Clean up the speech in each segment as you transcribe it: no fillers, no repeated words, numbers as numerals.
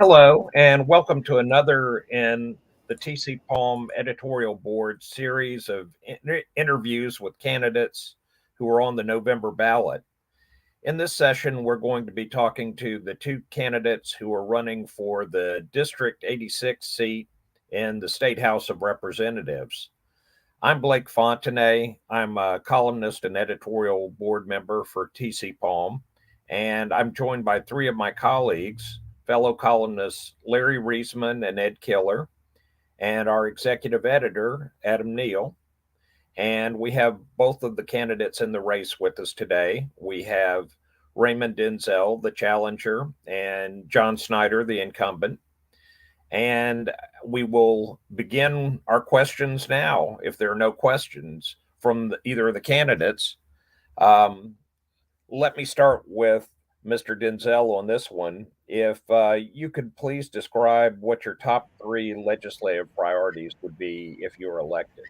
Hello, and welcome to another in the TCPalm Editorial Board series of interviews with candidates who are on the November ballot. In this session, we're going to be talking to the two candidates who are running for the District 86 seat in the State House of Representatives. I'm Blake Fontenay. I'm a columnist and editorial board member for TCPalm, and I'm joined by three of my colleagues, fellow columnists Larry Reisman and Ed Killer, and our executive editor, Adam Neal. And we have both of the candidates in the race with us today. We have Raymond Denzel, the challenger, and John Snyder, the incumbent. And we will begin our questions now, if there are no questions from either of the candidates. Let me start with Mr. Denzel on this one. If you could please describe what your top three legislative priorities would be if you were elected.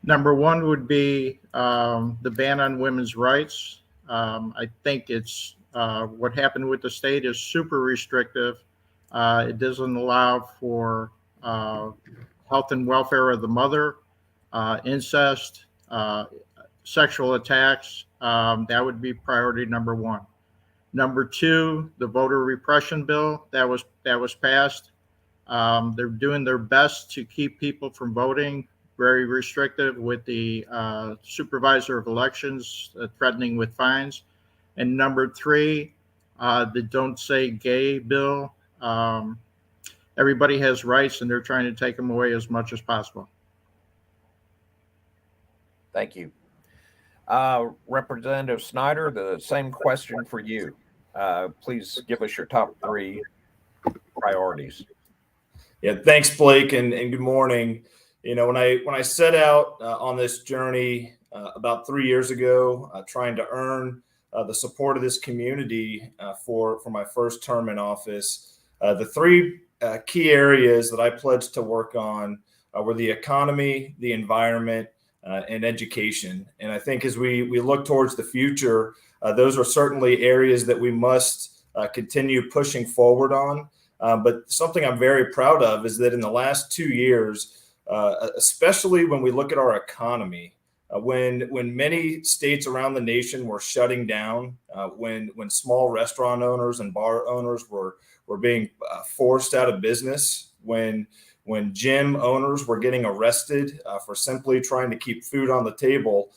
Number one would be the ban on women's rights. I think it's what happened with the state is super restrictive. It doesn't allow for health and welfare of the mother, incest, sexual attacks. That would be priority number one. Number two, the voter repression bill that was passed. They're doing their best to keep people from voting. Very restrictive with the supervisor of elections threatening with fines. And number three, the Don't Say Gay bill. Everybody has rights, and they're trying to take them away as much as possible. Thank you. Representative Snyder, the same question for you. Please give us your top three priorities. Yeah, thanks, Blake, and good morning. You know, when I set out on this journey about 3 years ago, trying to earn the support of this community for my first term in office, the three key areas that I pledged to work on were the economy, the environment, and education. And I think as we look towards the future, those are certainly areas that we must continue pushing forward on. But something I'm very proud of is that in the last 2 years, especially when we look at our economy, when many states around the nation were shutting down, when small restaurant owners and bar owners were being forced out of business, when gym owners were getting arrested for simply trying to keep food on the table,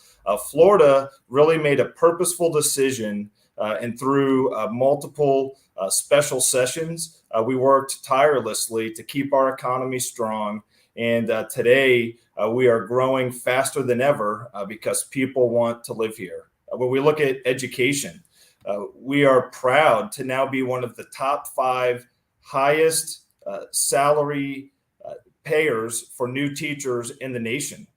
Florida really made a purposeful decision, and through multiple special sessions, we worked tirelessly to keep our economy strong. And today, we are growing faster than ever because people want to live here. When we look at education, we are proud to now be one of the top 5 highest salary payers for new teachers in the nation.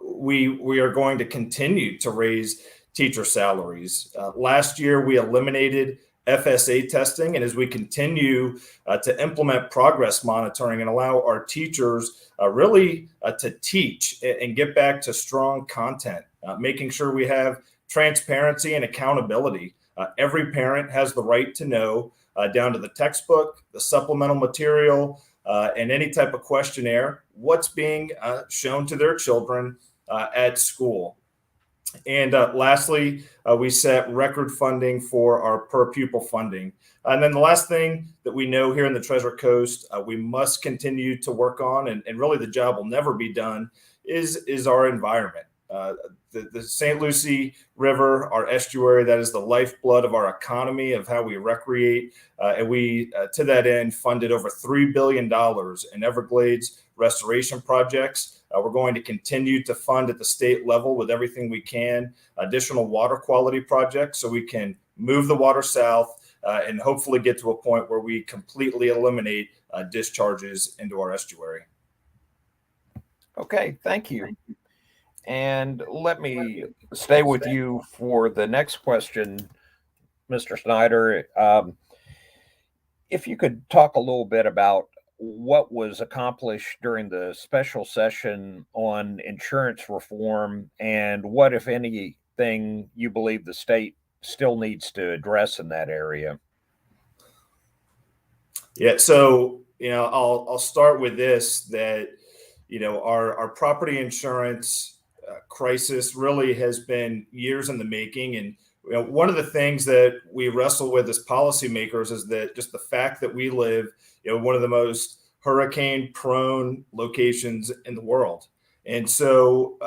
We are going to continue to raise teacher salaries. Last year, we eliminated FSA testing, and as we continue to implement progress monitoring and allow our teachers really to teach and get back to strong content, making sure we have transparency and accountability. Every parent has the right to know, down to the textbook, the supplemental material, and any type of questionnaire, what's being shown to their children at school. And lastly, we set record funding for our per pupil funding. And then the last thing that we know here in the Treasure Coast, we must continue to work on, and really the job will never be done, is our environment. The St. Lucie River, our estuary, that is the lifeblood of our economy, of how we recreate. And we, to that end, funded over $3 billion in Everglades restoration projects. We're going to continue to fund at the state level with everything we can, additional water quality projects so we can move the water south and hopefully get to a point where we completely eliminate discharges into our estuary. Okay, thank you. And let me stay with you for the next question, Mr. Snyder. If you could talk a little bit about what was accomplished during the special session on insurance reform and what, if anything, you believe the state still needs to address in that area. Yeah. So, I'll start with this, that, our property insurance crisis really has been years in the making. And one of the things that we wrestle with as policymakers is that just the fact that we live, one of the most hurricane prone locations in the world. And so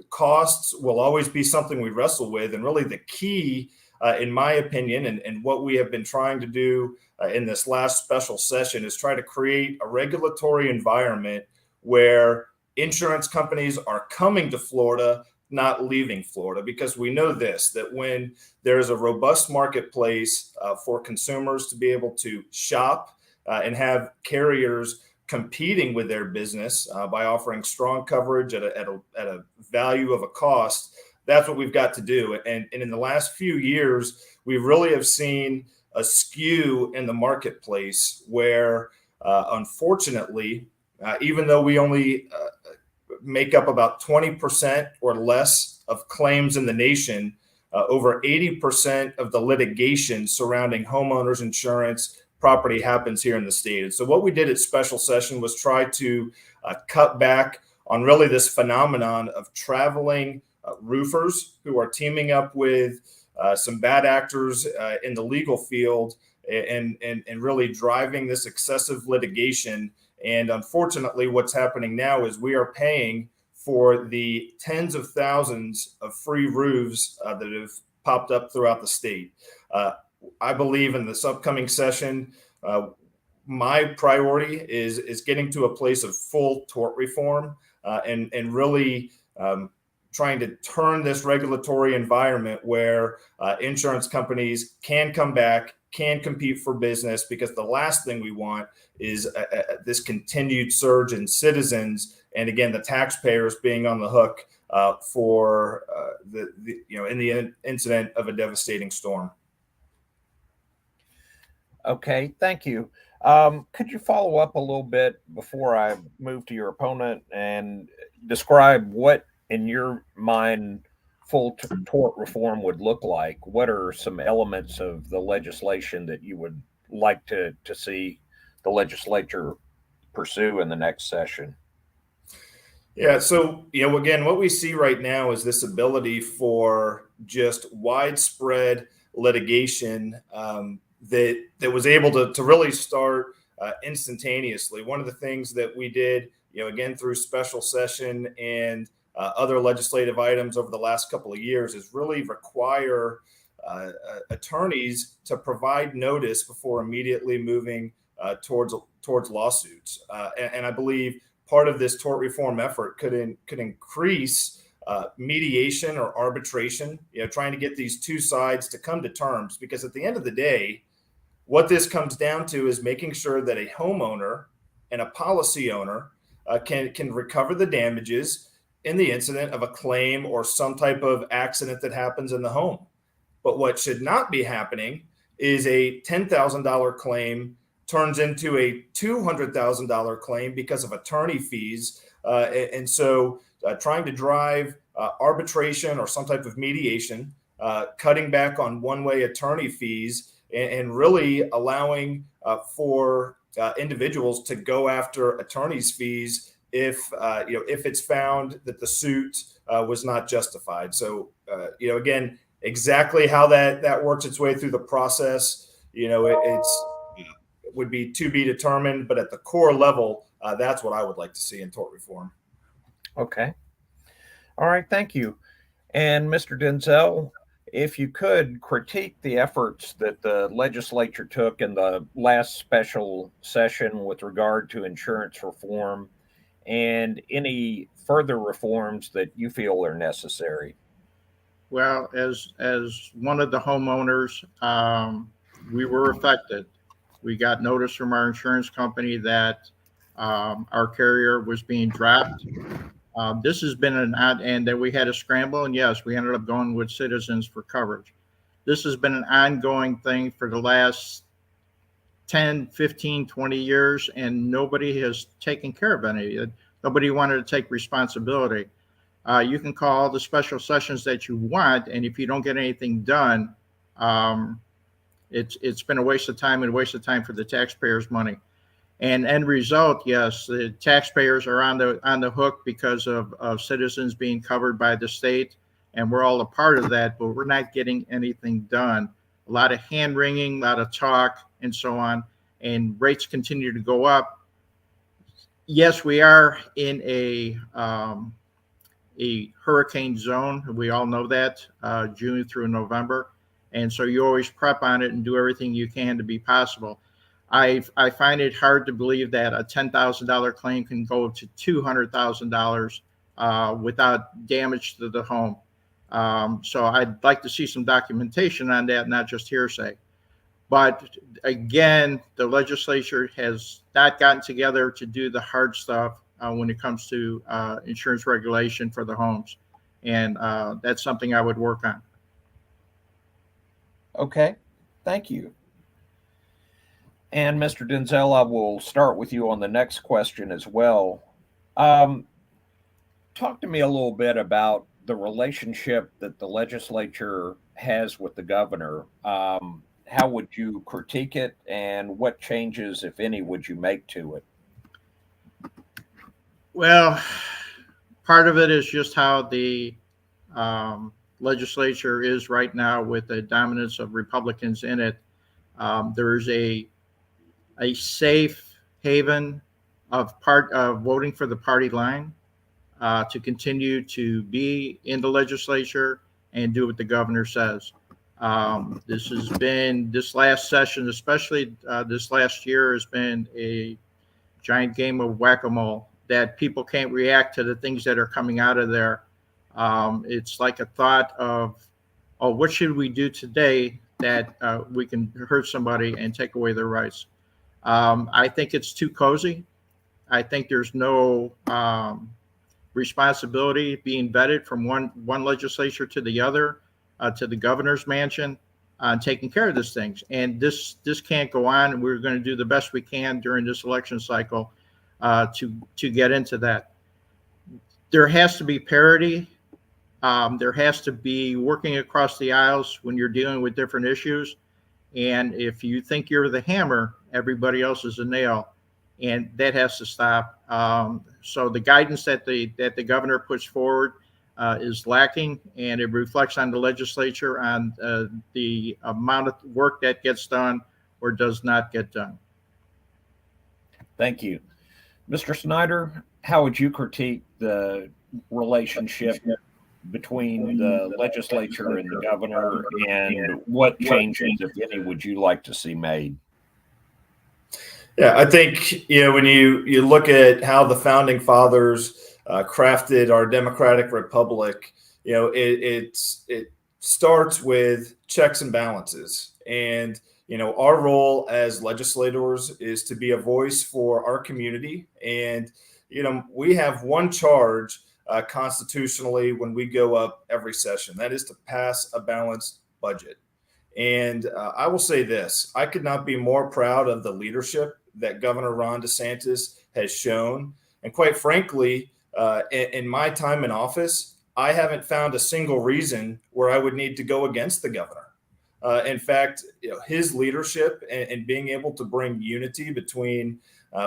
costs will always be something we wrestle with. And really the key, in my opinion, and what we have been trying to do in this last special session, is try to create a regulatory environment where insurance companies are coming to Florida, not leaving Florida, because we know this, that when there's a robust marketplace for consumers to be able to shop and have carriers competing with their business by offering strong coverage at a value of a cost, that's what we've got to do. And in the last few years, we really have seen a skew in the marketplace where, unfortunately, even though we only make up about 20% or less of claims in the nation, over 80% of the litigation surrounding homeowners insurance property happens here in the state. And so what we did at special session was try to cut back on really this phenomenon of traveling roofers who are teaming up with some bad actors in the legal field and really driving this excessive litigation. And unfortunately, what's happening now is we are paying for the tens of thousands of free roofs that have popped up throughout the state. I believe in this upcoming session, my priority is getting to a place of full tort reform and really trying to turn this regulatory environment where insurance companies can come back, can compete for business, because the last thing we want is this continued surge in citizens, and again, the taxpayers being on the hook for in the incident of a devastating storm. Okay, thank you. Could you follow up a little bit before I move to your opponent and describe what, in your mind, full tort reform would look like? What are some elements of the legislation that you would like to see the legislature pursue in the next session? Yeah, so again, what we see right now is this ability for just widespread litigation that was able to really start instantaneously. One of the things that we did, again through special session and other legislative items over the last couple of years, is really require attorneys to provide notice before immediately moving towards lawsuits. And I believe part of this tort reform effort could increase mediation or arbitration, trying to get these two sides to come to terms, because at the end of the day, what this comes down to is making sure that a homeowner and a policy owner can recover the damages in the incident of a claim or some type of accident that happens in the home. But what should not be happening is a $10,000 claim turns into a $200,000 claim because of attorney fees. And so trying to drive arbitration or some type of mediation, cutting back on one-way attorney fees, and really allowing for individuals to go after attorney's fees if it's found that the suit was not justified. So again, exactly how that works its way through the process, it would be to be determined. But at the core level, that's what I would like to see in tort reform. Okay. All right. Thank you. And Mr. Denzel, if you could critique the efforts that the legislature took in the last special session with regard to insurance reform and any further reforms that you feel are necessary. Well, as one of the homeowners, we were affected. We got notice from our insurance company that our carrier was being dropped. This has been and then we had a scramble, and yes, we ended up going with Citizens for coverage. This has been an ongoing thing for the last 10, 15, 20 years, and nobody has taken care of any of it. Nobody wanted to take responsibility. You can call the special sessions that you want, and if you don't get anything done, It's been a waste of time and a waste of time for the taxpayers' money. And end result, yes, the taxpayers are on the hook because of citizens being covered by the state, and we're all a part of that, but we're not getting anything done. A lot of hand wringing, a lot of talk, and so on, and rates continue to go up. Yes, we are in a hurricane zone. We all know that, June through November. And so you always prep on it and do everything you can to be possible. I find it hard to believe that a $10,000 claim can go to $200,000 without damage to the home. So I'd like to see some documentation on that, not just hearsay. But again, the legislature has not gotten together to do the hard stuff when it comes to insurance regulation for the homes. And that's something I would work on. Okay, thank you. And Mr. Denzel, I will start with you on the next question as well. Talk to me a little bit about the relationship that the legislature has with the governor. How would you critique it, and what changes, if any, would you make to it? Well, part of it is just how the legislature is right now with the dominance of Republicans in it. There's a safe haven of voting for the party line to continue to be in the legislature and do what the governor says. This last session, especially this last year, has been a giant game of whack-a-mole that people can't react to the things that are coming out of there. It's like a thought of, oh, what should we do today that we can hurt somebody and take away their rights? I think it's too cozy. I think there's no responsibility being vetted from one legislature to the other, to the governor's mansion, taking care of these things. And this can't go on. And we're going to do the best we can during this election cycle to get into that. There has to be parity. There has to be working across the aisles when you're dealing with different issues. And if you think you're the hammer, everybody else is a nail, and that has to stop. So the guidance that the governor puts forward is lacking, and it reflects on the legislature on the amount of work that gets done or does not get done. Thank you. Mr. Snyder, how would you critique the relationship between the legislature and the governor, and what changes, if any, would you like to see made? Yeah, I think, when you look at how the founding fathers crafted our democratic republic, it starts with checks and balances. And, our role as legislators is to be a voice for our community. And, we have one charge constitutionally when we go up every session. That is to pass a balanced budget. And I will say this, I could not be more proud of the leadership that Governor Ron DeSantis has shown. And quite frankly, in my time in office, I haven't found a single reason where I would need to go against the governor. In fact, his leadership and being able to bring unity between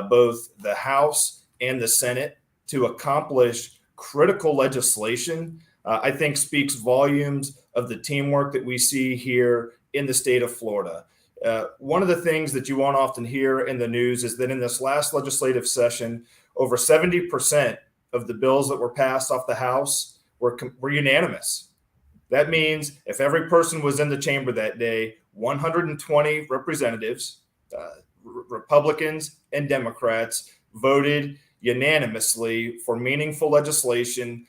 both the House and the Senate to accomplish critical legislation, I think speaks volumes of the teamwork that we see here in the state of Florida. One of the things that you won't often hear in the news is that in this last legislative session, over 70% of the bills that were passed off the House were unanimous. That means if every person was in the chamber that day, 120 representatives, Republicans and Democrats, voted unanimously for meaningful legislation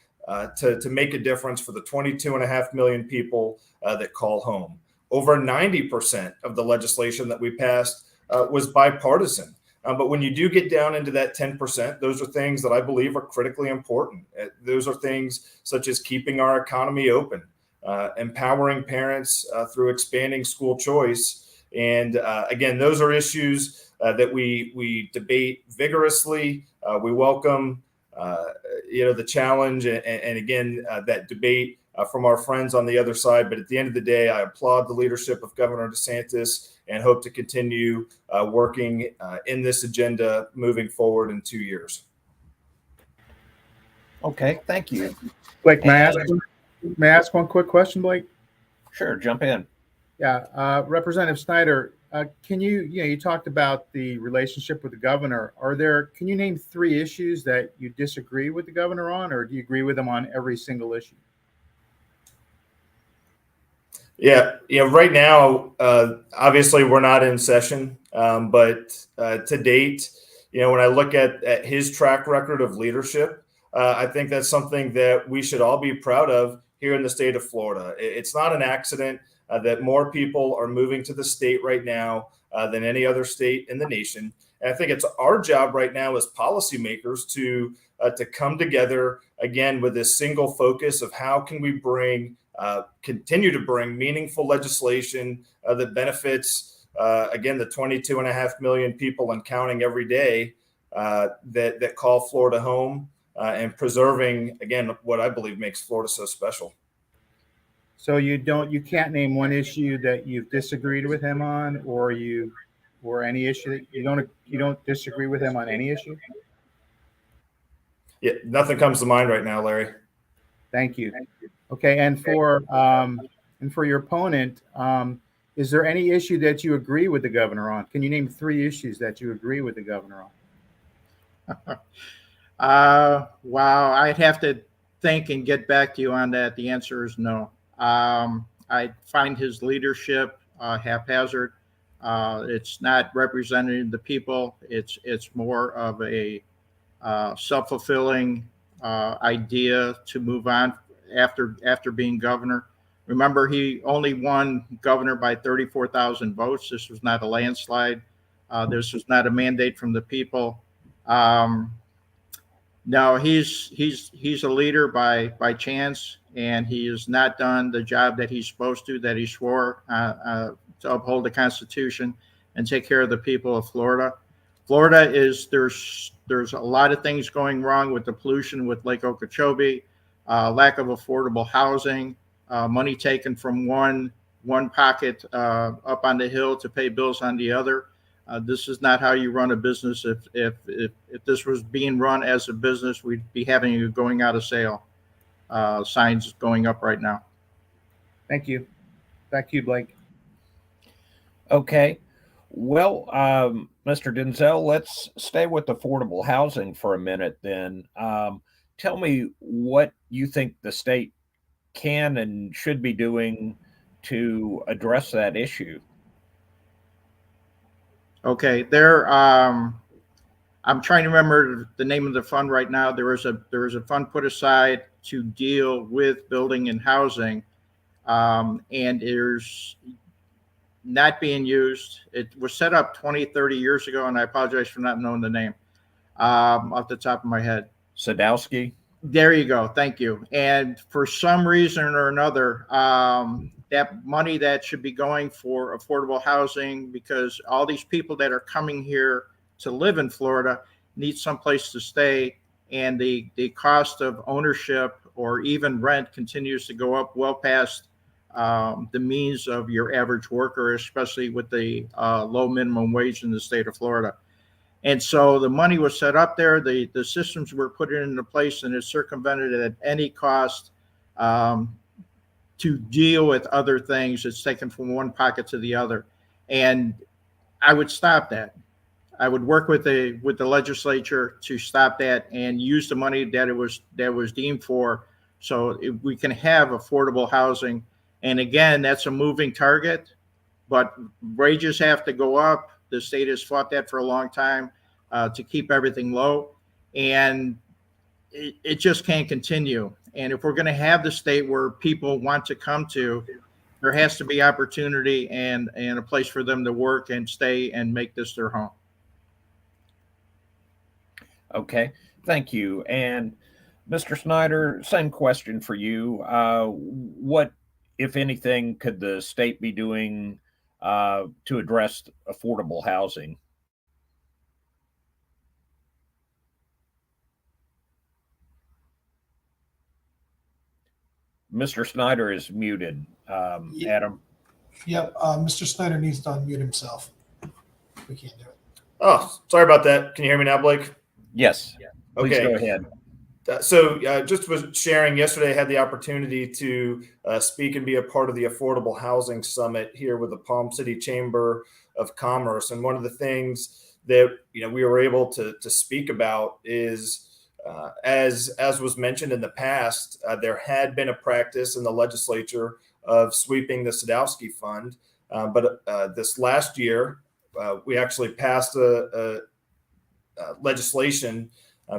to make a difference for the 22.5 million people that call home. Over 90% of the legislation that we passed was bipartisan. But when you do get down into that 10%, those are things that I believe are critically important. Those are things such as keeping our economy open, empowering parents through expanding school choice. And again, those are issues that we debate vigorously. We welcome the challenge, and again, that debate from our friends on the other side. But at the end of the day, I applaud the leadership of Governor DeSantis and hope to continue working in this agenda moving forward in 2 years. Okay, thank you. Blake, may I And- ask one quick question, Blake? Sure, jump in. Yeah, Representative Snyder, can you talked about the relationship with the governor. Can you name 3 issues that you disagree with the governor on, or do you agree with him on every single issue? Yeah, right now, obviously we're not in session, but to date, when I look at his track record of leadership, I think that's something that we should all be proud of here in the state of Florida. It's not an accident that more people are moving to the state right now than any other state in the nation. And I think it's our job right now as policymakers to come together again with this single focus of how can we continue to bring meaningful legislation that benefits, again, the 22.5 million people and counting every day that call Florida home, and preserving, again, what I believe makes Florida so special. So you can't name one issue that you've disagreed with him on, or any issue that you don't disagree with him on any issue? Yeah, nothing comes to mind right now, Larry. Thank you. Okay, and for your opponent, is there any issue that you agree with the governor on? Can you name 3 issues that you agree with the governor on? Wow, I'd have to think and get back to you on that. The answer is no. I find his leadership haphazard. It's not representing the people. It's more of a self-fulfilling idea to move on after being governor. Remember, he only won governor by 34,000 votes. This was not a landslide. This was not a mandate from the people. No, he's a leader by chance, and he has not done the job that he's supposed to, that he swore to uphold the Constitution and take care of the people of Florida. Florida there's a lot of things going wrong with the pollution with Lake Okeechobee, lack of affordable housing, money taken from one pocket up on the hill to pay bills on the other. This is not how you run a business. If this was being run as a business, we'd be having it going out of sale. Signs going up right now. Thank you. Back to you, Blake. Okay. Well, Mr. Denzel, let's stay with affordable housing for a minute then. Tell me what you think the state can and should be doing to address that issue. Okay, I'm trying to remember the name of the fund right now. There was a fund put aside to deal with building and housing, and there's not being used. It was set up 20, 30 years ago, and I apologize for not knowing the name off the top of my head. Sadowski? There you go. Thank you. And for some reason or another, that money that should be going for affordable housing, because all these people that are coming here to live in Florida need someplace to stay, and the cost of ownership or even rent continues to go up well past the means of your average worker, especially with the low minimum wage in the state of Florida. And so the money was set up there, the systems were put into place, and it's circumvented at any cost to deal with other things. It's taken from one pocket to the other. And I would stop that. I would work with the legislature to stop that and use the money that was deemed for, so we can have affordable housing. And again, that's a moving target, but wages have to go up. The state has fought that for a long time to keep everything low, and it just can't continue. And if we're going to have the state where people want to come to, there has to be opportunity and a place for them to work and stay and make this their home. Okay, thank you. And Mr. Snyder, same question for you. What, if anything, could the state be doing to address affordable housing? Mr. Snyder is muted. Adam. Yep. Mr. Snyder needs to unmute himself. We can't do it. Oh, sorry about that. Can you hear me now, Blake? Yes. Please Okay. go ahead. Just was sharing yesterday, I had the opportunity to speak and be a part of the Affordable Housing Summit here with the Palm City Chamber of Commerce. And one of the things that we were able to speak about is, as was mentioned in the past, there had been a practice in the legislature of sweeping the Sadowski Fund. But this last year, we actually passed a legislation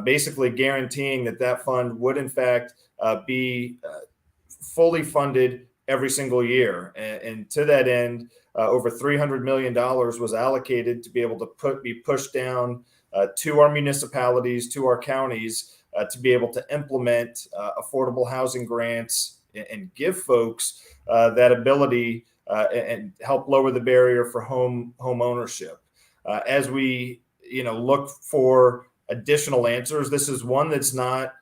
basically guaranteeing that fund would in fact be fully funded every single year. And to that end, over $300 million was allocated to be able to be pushed down to our municipalities, to our counties, to be able to implement affordable housing grants and give folks that ability and help lower the barrier for home ownership. As we look for additional answers, this is one that's not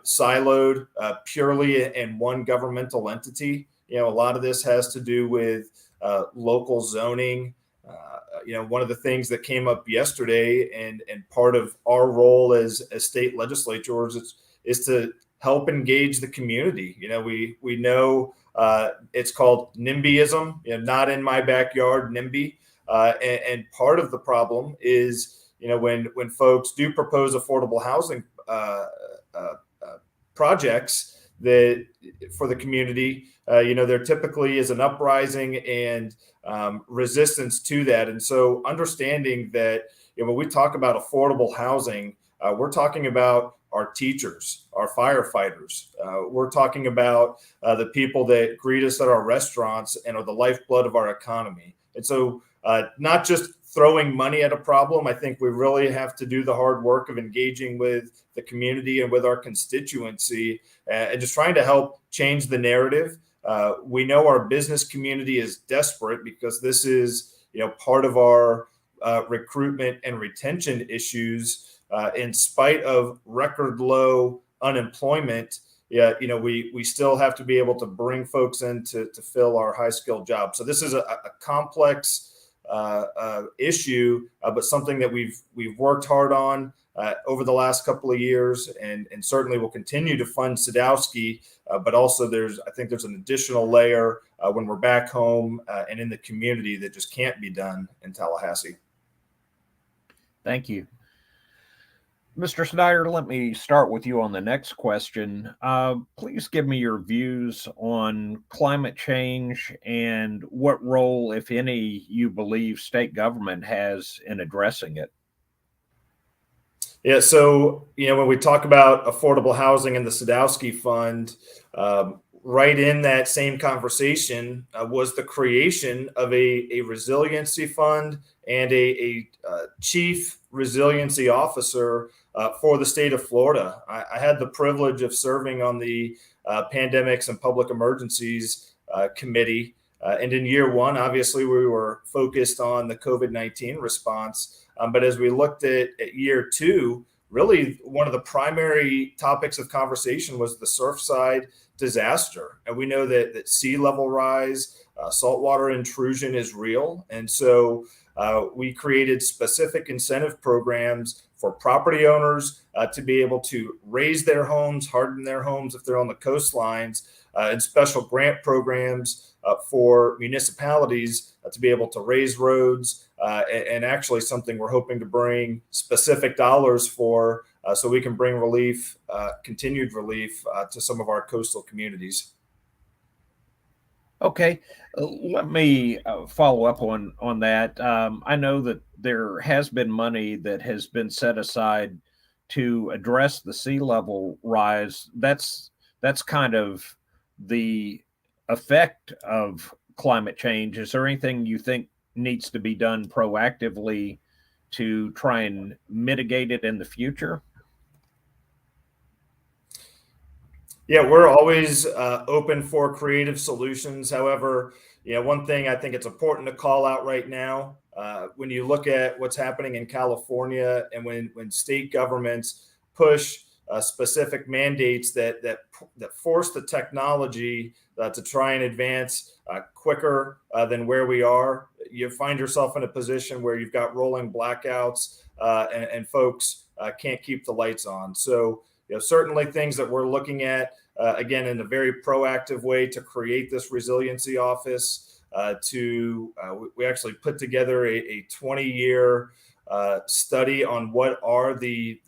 siloed purely in one governmental entity. A lot of this has to do with local zoning. One of the things that came up yesterday and part of our role as state legislators is to help engage the community. We know it's called NIMBYism, not in my backyard, NIMBY. And part of the problem is, when folks do propose affordable housing projects that for the community, there typically is an uprising and resistance to that. And so understanding that when we talk about affordable housing, we're talking about our teachers, our firefighters. We're talking about the people that greet us at our restaurants and are the lifeblood of our economy. And so not just throwing money at a problem. I think we really have to do the hard work of engaging with the community and with our constituency and just trying to help change the narrative. We know our business community is desperate because this is, part of our recruitment and retention issues. In spite of record low unemployment, we still have to be able to bring folks in to fill our high skilled jobs. So this is a complex issue, but something that we've worked hard on over the last couple of years, and certainly will continue to fund Sadowski. But also, I think there's an additional layer when we're back home and in the community that just can't be done in Tallahassee. Thank you. Mr. Snyder, let me start with you on the next question. Please give me your views on climate change and what role, if any, you believe state government has in addressing it. Yeah, so, when we talk about affordable housing and the Sadowski Fund, right in that same conversation was the creation of a resiliency fund and a chief resiliency officer for the state of Florida. I had the privilege of serving on the Pandemics and Public Emergencies Committee. And in year one, obviously, we were focused on the COVID-19 response. But as we looked at year two, really one of the primary topics of conversation was the Surfside disaster. And we know that sea level rise, saltwater intrusion is real. And so we created specific incentive programs for property owners to be able to raise their homes, harden their homes if they're on the coastlines, and special grant programs for municipalities to be able to raise roads, and actually something we're hoping to bring specific dollars for so we can bring relief, continued relief to some of our coastal communities. Okay, let me follow up on that. I know that there has been money that has been set aside to address the sea level rise. That's kind of the effect of climate change. Is there anything you think needs to be done proactively to try and mitigate it in the future? Yeah, we're always open for creative solutions. However, one thing I think it's important to call out right now, when you look at what's happening in California and when state governments push specific mandates that force the technology to try and advance quicker than where we are, you find yourself in a position where you've got rolling blackouts and folks can't keep the lights on. So, certainly things that we're looking at, again, in a very proactive way to create this resiliency office. We actually put together a 20-year study on what are the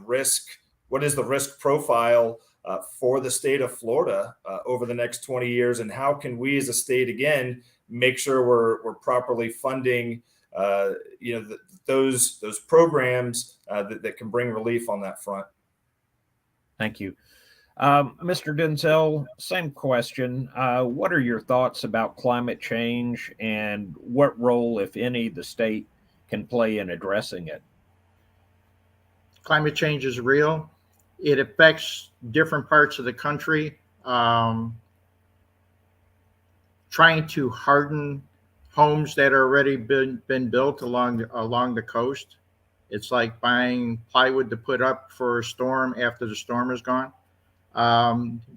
risk, what is the risk profile for the state of Florida over the next 20 years, and how can we as a state, again, make sure we're properly funding those programs that can bring relief on that front. Thank you. Mr. Denzel, same question. What are your thoughts about climate change, and what role, if any, the state can play in addressing it? Climate change is real. It affects different parts of the country. Trying to harden homes that are already been built along the coast. It's like buying plywood to put up for a storm after the storm is gone.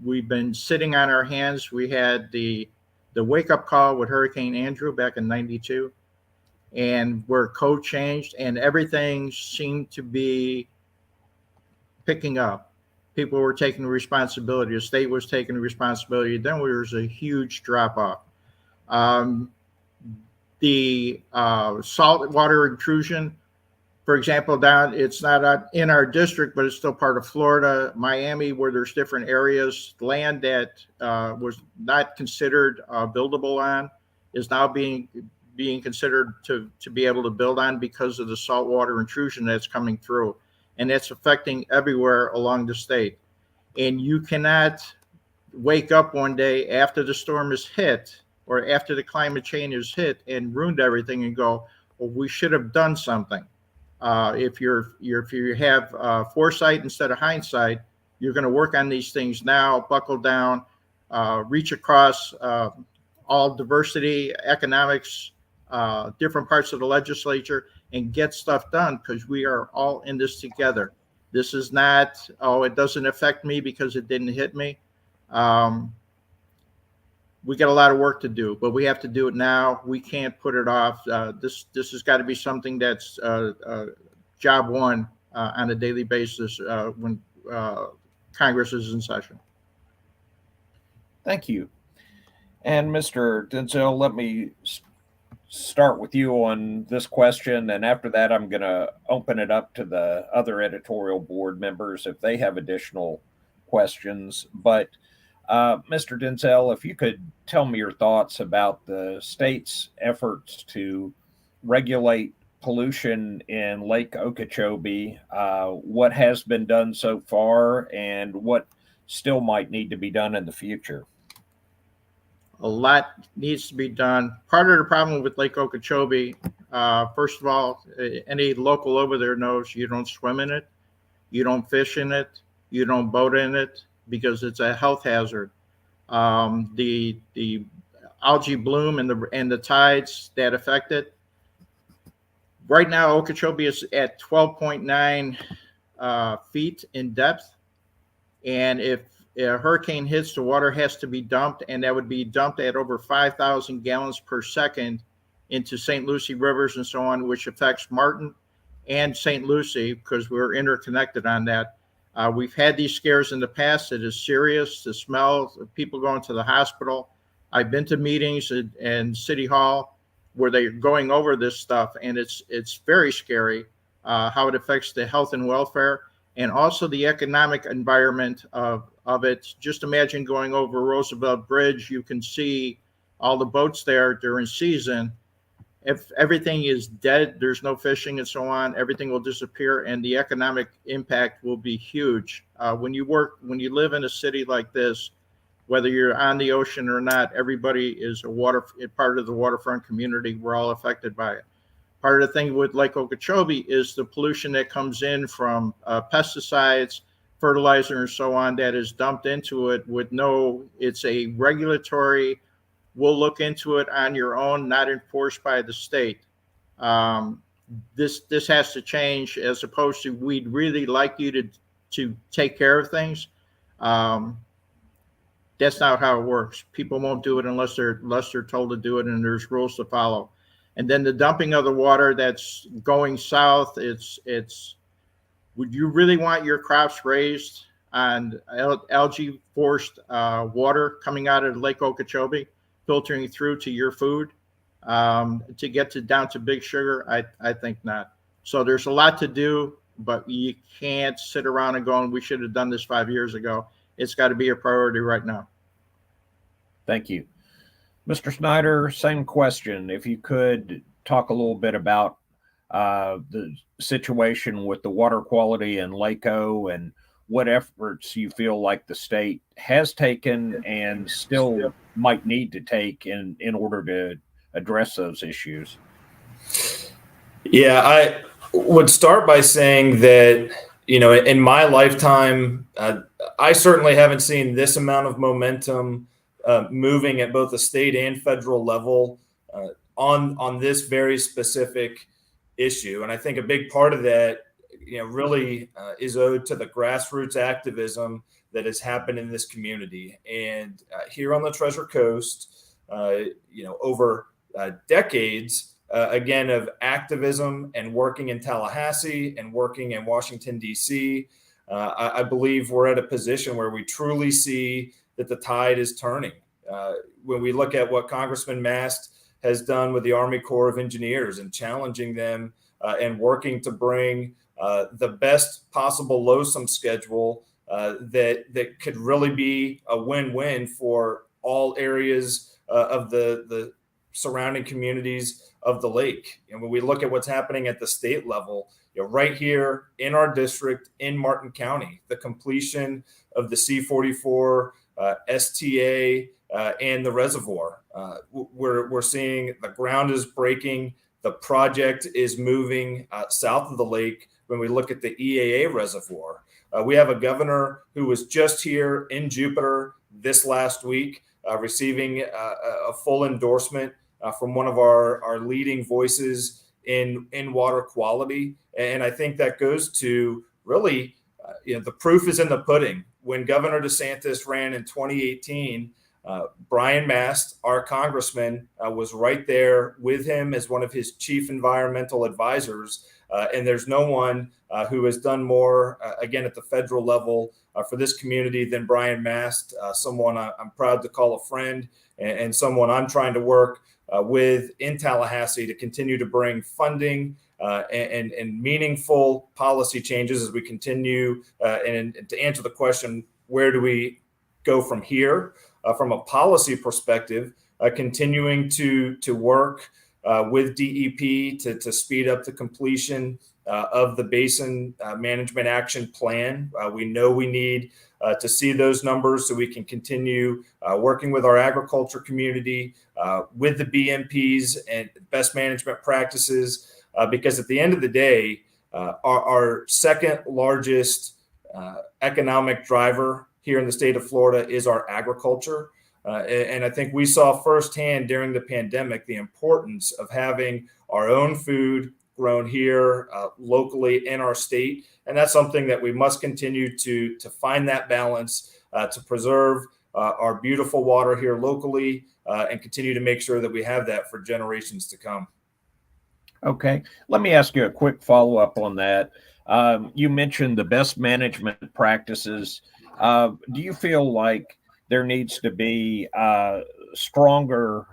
We've been sitting on our hands. We had the wake-up call with Hurricane Andrew back in '92, and where code changed and everything seemed to be picking up. People were taking responsibility. The state was taking responsibility. Then there was a huge drop-off. The saltwater intrusion, for example, down, it's not in our district, but it's still part of Florida, Miami, where there's different areas. Land that was not considered buildable on is now being considered to be able to build on because of the saltwater intrusion that's coming through. And that's affecting everywhere along the state. And you cannot wake up one day after the storm is hit or after the climate change is hit and ruined everything and go, well, we should have done something. If you have foresight instead of hindsight, you're going to work on these things now, buckle down, reach across all diversity, economics, different parts of the legislature, and get stuff done, because we are all in this together. This is not, it doesn't affect me because it didn't hit me. We got a lot of work to do, but we have to do it now. We can't put it off. This has got to be something that's job one on a daily basis when Congress is in session. Thank you. And Mr. Denzel, let me start with you on this question, and after that, I'm going to open it up to the other editorial board members if they have additional questions. But Mr. Denzel, if you could tell me your thoughts about the state's efforts to regulate pollution in Lake Okeechobee, what has been done so far, and what still might need to be done in the future. A lot needs to be done. Part of the problem with Lake Okeechobee, first of all, any local over there knows you don't swim in it, you don't fish in it, you don't boat in it, because it's a health hazard. The algae bloom and the tides that affect it. Right now, Okeechobee is at 12.9 feet in depth, and if a hurricane hits, the water has to be dumped, and that would be dumped at over 5,000 gallons per second into St. Lucie rivers and so on, which affects Martin and St. Lucie, because we're interconnected on that. We've had these scares in the past. It is serious. The smell of people going to the hospital. I've been to meetings in City Hall where they're going over this stuff, and it's very scary how it affects the health and welfare and also the economic environment of it. Just imagine going over Roosevelt Bridge. You can see all the boats there during season. If everything is dead, there's no fishing and so on, everything will disappear, and the economic impact will be huge. When you live in a city like this, whether you're on the ocean or not, everybody is part of the waterfront community. We're all affected by it. Part of the thing with Lake Okeechobee is the pollution that comes in from pesticides, fertilizer, and so on that is dumped into it it's a regulatory, we'll look into it on your own, not enforced by the state. This has to change, as opposed to we'd really like you to take care of things. That's not how it works. People won't do it unless they're told to do it, and there's rules to follow. And then the dumping of the water that's going south, it's would you really want your crops raised on algae forced water coming out of Lake Okeechobee, filtering through to your food to get down to Big Sugar? I think not. So there's a lot to do, but you can't sit around and going, we should have done this 5 years ago. It's got to be a priority right now. Thank you. Mr. Snyder, same question. If you could talk a little bit about the situation with the water quality in Lake O and what efforts you feel like the state has taken and still might need to take in order to address those issues. Yeah, I would start by saying that, in my lifetime, I certainly haven't seen this amount of momentum moving at both the state and federal level on this very specific issue. And I think a big part of that, really is owed to the grassroots activism that has happened in this community. And here on the Treasure Coast, over decades, again, of activism and working in Tallahassee and working in Washington, D.C., I believe we're at a position where we truly see that the tide is turning. When we look at what Congressman Mast has done with the Army Corps of Engineers and challenging them and working to bring the best possible LOSUM schedule that could really be a win-win for all areas of the surrounding communities of the lake. And when we look at what's happening at the state level, right here in our district in Martin County, the completion of the C-44 STA and the reservoir, we're seeing the ground is breaking. The project is moving south of the lake. When we look at the EAA reservoir, we have a governor who was just here in Jupiter this last week, receiving a full endorsement from one of our leading voices in water quality. And I think that goes to really, the proof is in the pudding. When Governor DeSantis ran in 2018, Brian Mast, our congressman, was right there with him as one of his chief environmental advisors. And there's no one who has done more, again, at the federal level for this community than Brian Mast, someone I'm proud to call a friend and someone I'm trying to work with in Tallahassee to continue to bring funding and meaningful policy changes as we continue. And to answer the question, where do we go from here? From a policy perspective, continuing to work with DEP to speed up the completion of the Basin Management Action Plan. We know we need to see those numbers so we can continue working with our agriculture community, with the BMPs and best management practices, because at the end of the day, our second largest economic driver here in the state of Florida is our agriculture. And I think we saw firsthand during the pandemic the importance of having our own food grown here locally in our state. And that's something that we must continue to find that balance to preserve our beautiful water here locally and continue to make sure that we have that for generations to come. Okay. Let me ask you a quick follow-up on that. You mentioned the best management practices. Do you feel like there needs to be stronger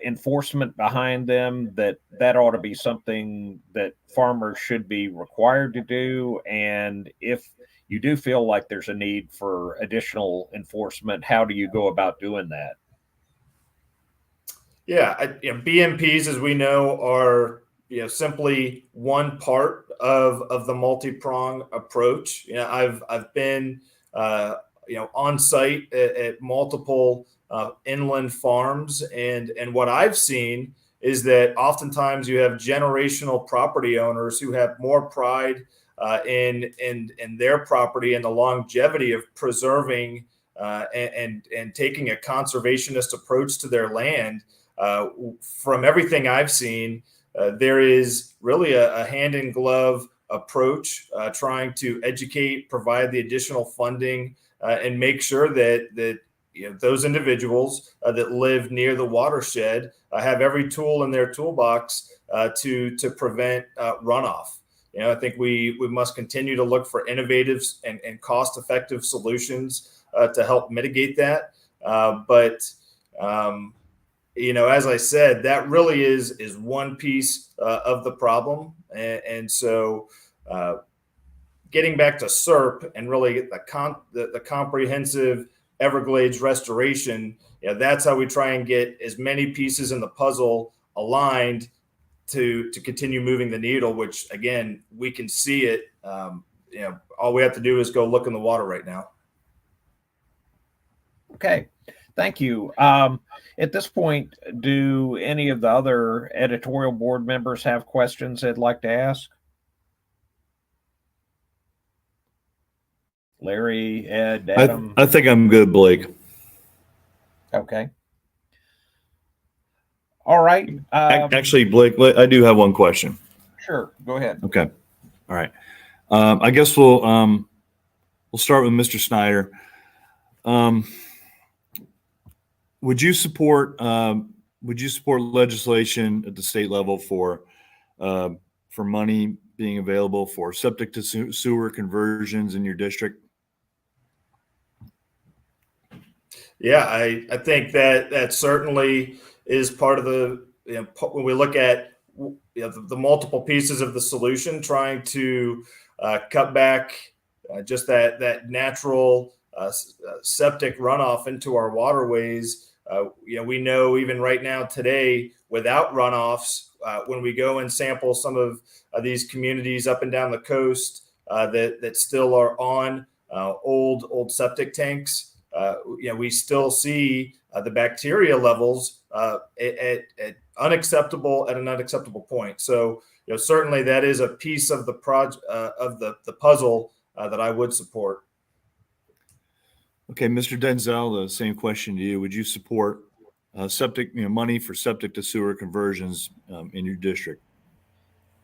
enforcement behind them, that ought to be something that farmers should be required to do? And if you do feel like there's a need for additional enforcement, how do you go about doing that? Yeah, BMPs, as we know, are simply one part of the multi-prong approach. I've been on site at multiple inland farms, and what I've seen is that oftentimes you have generational property owners who have more pride in their property and the longevity of preserving and taking a conservationist approach to their land. From everything I've seen, there is really a hand in glove approach, trying to educate, provide the additional funding, and make sure that those individuals that live near the watershed have every tool in their toolbox to prevent runoff. I think we must continue to look for innovative and cost-effective solutions to help mitigate that. As I said, that really is one piece of the problem. And so getting back to SERP and really the comprehensive Everglades restoration, that's how we try and get as many pieces in the puzzle aligned to continue moving the needle, which, again, we can see it. All we have to do is go look in the water right now. Okay, thank you. At this point, do any of the other editorial board members have questions they'd like to ask? Larry, Ed, Adam? I think I'm good, Blake. Okay. All right. Actually, Blake, I do have one question. Sure, go ahead. Okay. All right. I guess we'll start with Mr. Snyder. Would you support legislation at the state level for money being available for septic to sewer conversions in your district? Yeah, I think that certainly is part of the, when we look at the multiple pieces of the solution, trying to cut back just that natural septic runoff into our waterways. We know even right now today, without runoffs, when we go and sample some of these communities up and down the coast that still are on old septic tanks, we still see the bacteria levels at an unacceptable point. So certainly that is a piece of the project of the puzzle that I would support. Okay, Mr. Denzel, the same question to you. Would you support septic money for septic to sewer conversions in your district?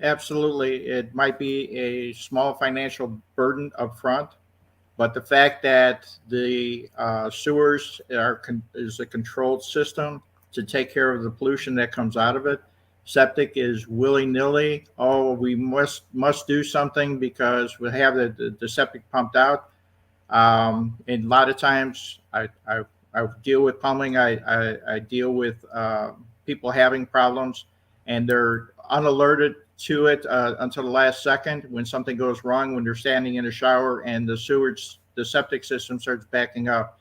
Absolutely. It might be a small financial burden up front, but the fact that the sewers is a controlled system to take care of the pollution that comes out of it. Septic is willy-nilly. Oh, we must do something because we have the septic pumped out. And a lot of times I deal with plumbing. I deal with people having problems, and they're unalerted to it until the last second when something goes wrong, when they're standing in a shower and the septic system starts backing up.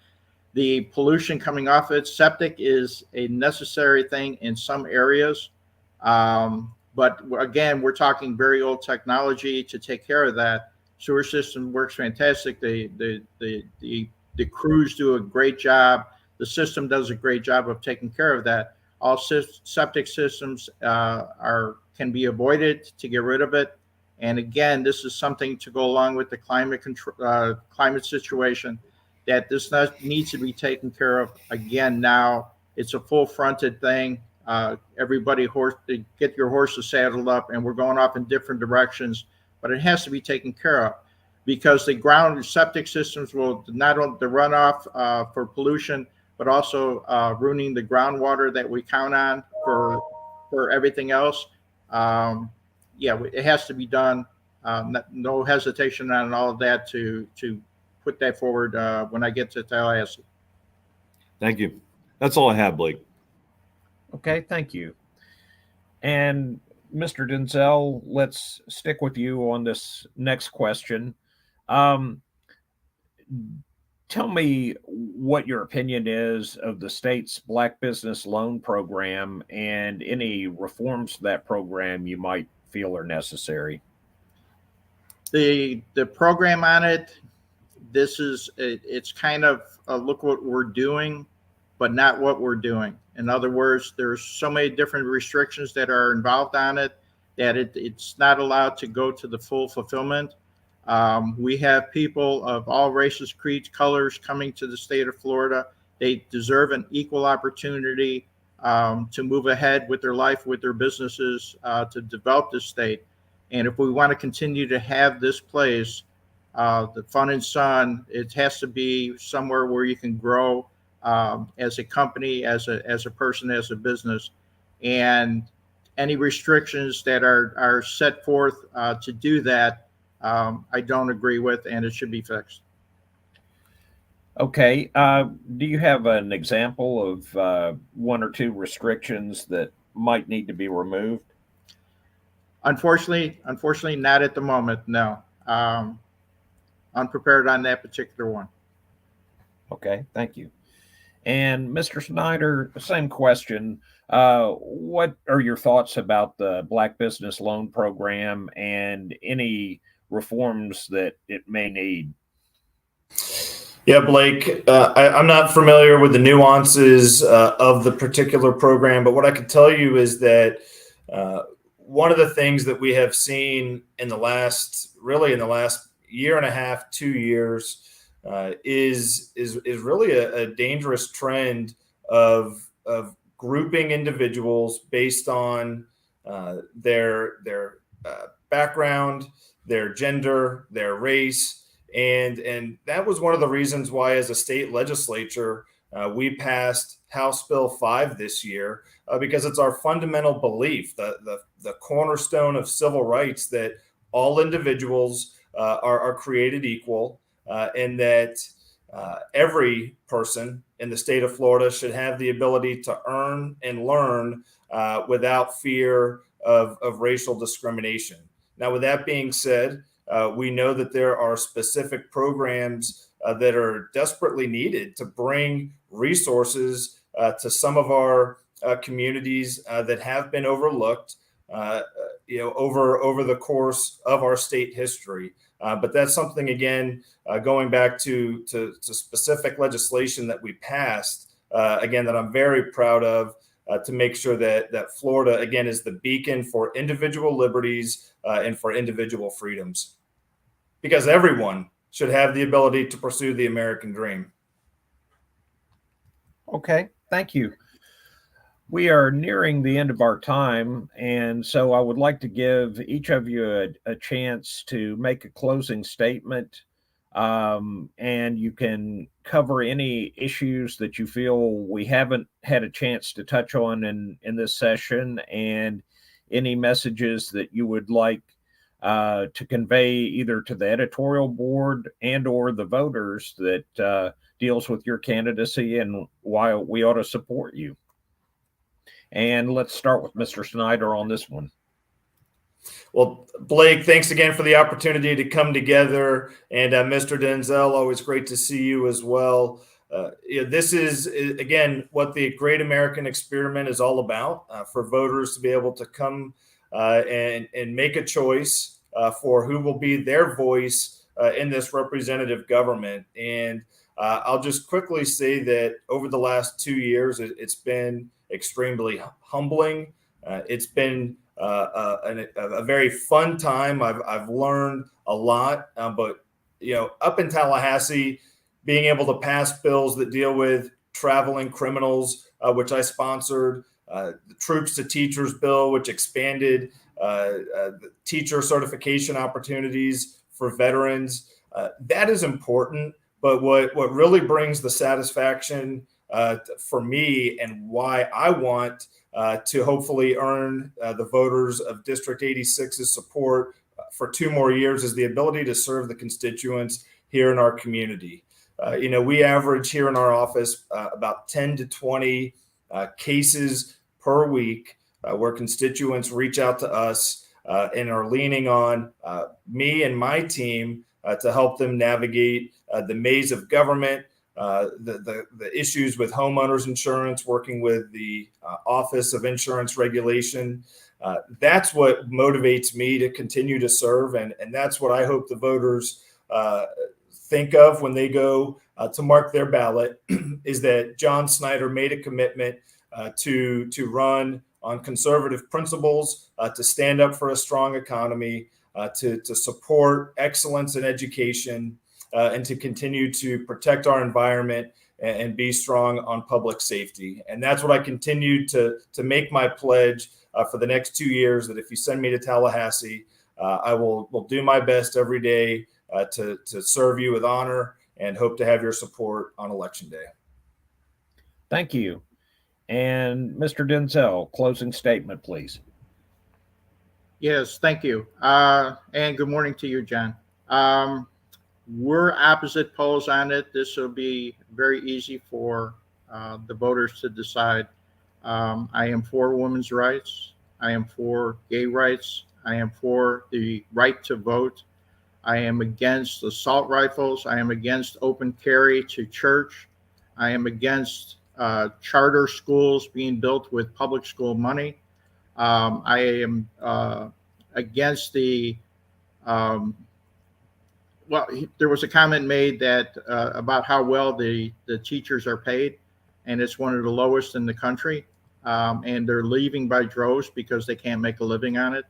The pollution coming off it, septic is a necessary thing in some areas. But again, we're talking very old technology to take care of that. Sewer system works fantastic. The crews do a great job. The system does a great job of taking care of that. All septic systems can be avoided to get rid of it. And again, this is something to go along with the climate situation, that this needs to be taken care of. Again, now it's a full-fronted thing. Everybody get your horses saddled up, and we're going off in different directions, but it has to be taken care of, because the ground septic systems will not only the runoff for pollution, but also ruining the groundwater that we count on for everything else. It has to be done. No hesitation on all of that to put that forward when I get to Tallahassee. Thank you. That's all I have, Blake. Okay, thank you. And Mr. Denzel, let's stick with you on this next question. Tell me what your opinion is of the state's Black Business Loan Program and any reforms to that program you might feel are necessary. The program on it, it's kind of look what we're doing, but not what we're doing. In other words, there's so many different restrictions that are involved on it that it's not allowed to go to the full fulfillment. We have people of all races, creeds, colors coming to the state of Florida. They deserve an equal opportunity to move ahead with their life, with their businesses, to develop the state. And if we want to continue to have this place, the Fun and Sun, it has to be somewhere where you can grow as a company, as a person, as a business. And any restrictions that are set forth to do that, I don't agree with, and it should be fixed. Okay. Do you have an example of one or two restrictions that might need to be removed? Unfortunately, not at the moment. No, unprepared on that particular one. Okay, thank you. And Mr. Snyder, same question. What are your thoughts about the Black Business Loan Program and any reforms that it may need? Yeah, Blake, I'm not familiar with the nuances of the particular program, but what I can tell you is that one of the things that we have seen in the last year and a half, 2 years, is really a dangerous trend of grouping individuals based on their background, their gender, their race. And that was one of the reasons why, as a state legislature, we passed House Bill 5 this year, because it's our fundamental belief, the cornerstone of civil rights, that all individuals are created equal, and that every person in the state of Florida should have the ability to earn and learn without fear of racial discrimination. Now, with that being said, we know that there are specific programs that are desperately needed to bring resources to some of our communities that have been overlooked, over the course of our state history. But that's something, again, going back to specific legislation that we passed, again, that I'm very proud of, to make sure that Florida, again, is the beacon for individual liberties and for individual freedoms, because everyone should have the ability to pursue the American dream. Okay, thank you. We are nearing the end of our time, and so I would like to give each of you a chance to make a closing statement, and you can cover any issues that you feel we haven't had a chance to touch on in this session, and any messages that you would like to convey either to the editorial board and or the voters that deals with your candidacy and why we ought to support you. And let's start with Mr. Snyder on this one. Well, Blake, thanks again for the opportunity to come together. And Mr. Denzel, always great to see you as well. This is, again, what the Great American Experiment is all about, for voters to be able to come and make a choice for who will be their voice in this representative government. And I'll just quickly say that over the last 2 years, it's been extremely humbling. It's been a very fun time. I've learned a lot, but up in Tallahassee, being able to pass bills that deal with traveling criminals, which I sponsored, the Troops to Teachers bill, which expanded the teacher certification opportunities for veterans. That is important. But what really brings the satisfaction for me, and why I want to hopefully earn the voters of District 86's support for 2 more years, is the ability to serve the constituents here in our community. We average here in our office about 10 to 20 cases per week where constituents reach out to us and are leaning on me and my team to help them navigate the maze of government, the issues with homeowners insurance, working with the Office of Insurance Regulation. That's what motivates me to continue to serve. And that's what I hope the voters think of when they go to mark their ballot, is that John Snyder made a commitment to run on conservative principles, to stand up for a strong economy, to support excellence in education, and to continue to protect our environment and be strong on public safety. And that's what I continue to make my pledge for the next 2 years, that if you send me to Tallahassee, I will do my best every day to serve you with honor and hope to have your support on Election Day. Thank you. And Mr. Denzel, closing statement, please. Yes, thank you. And good morning to you, John. We're opposite poles on it. This will be very easy for the voters to decide. I am for women's rights. I am for gay rights. I am for the right to vote. I am against assault rifles. I am against open carry to church. I am against charter schools being built with public school money. I am against the there was a comment made that about how well the teachers are paid, and it's one of the lowest in the country, and they're leaving by droves because they can't make a living on it.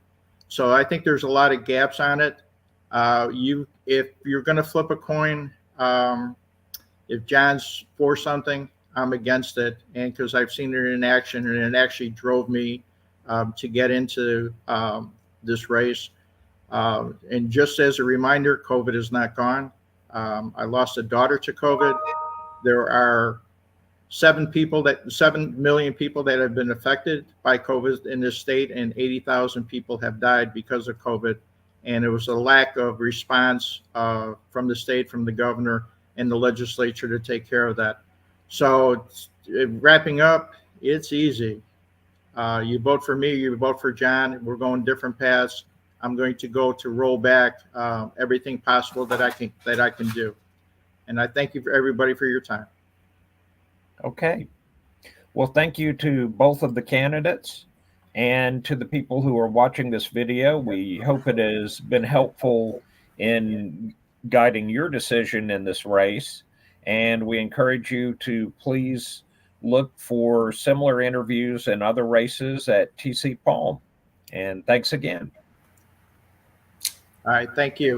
So I think there's a lot of gaps on it. If you're going to flip a coin, if John's for something, I'm against it, and because I've seen it in action, and it actually drove me to get into this race. And just as a reminder, COVID is not gone. I lost a daughter to COVID. There are 7 million people that have been affected by COVID in this state, and 80,000 people have died because of COVID. And it was a lack of response from the state, from the governor and the legislature to take care of that. So wrapping up, it's easy. You vote for me, you vote for John. We're going different paths. I'm going to go to roll back everything possible that I can do. And I thank you for everybody for your time. Okay. Well, thank you to both of the candidates and to the people who are watching this video. We hope it has been helpful in guiding your decision in this race. And we encourage you to please look for similar interviews and other races at TCPalm. And thanks again. All right. Thank you.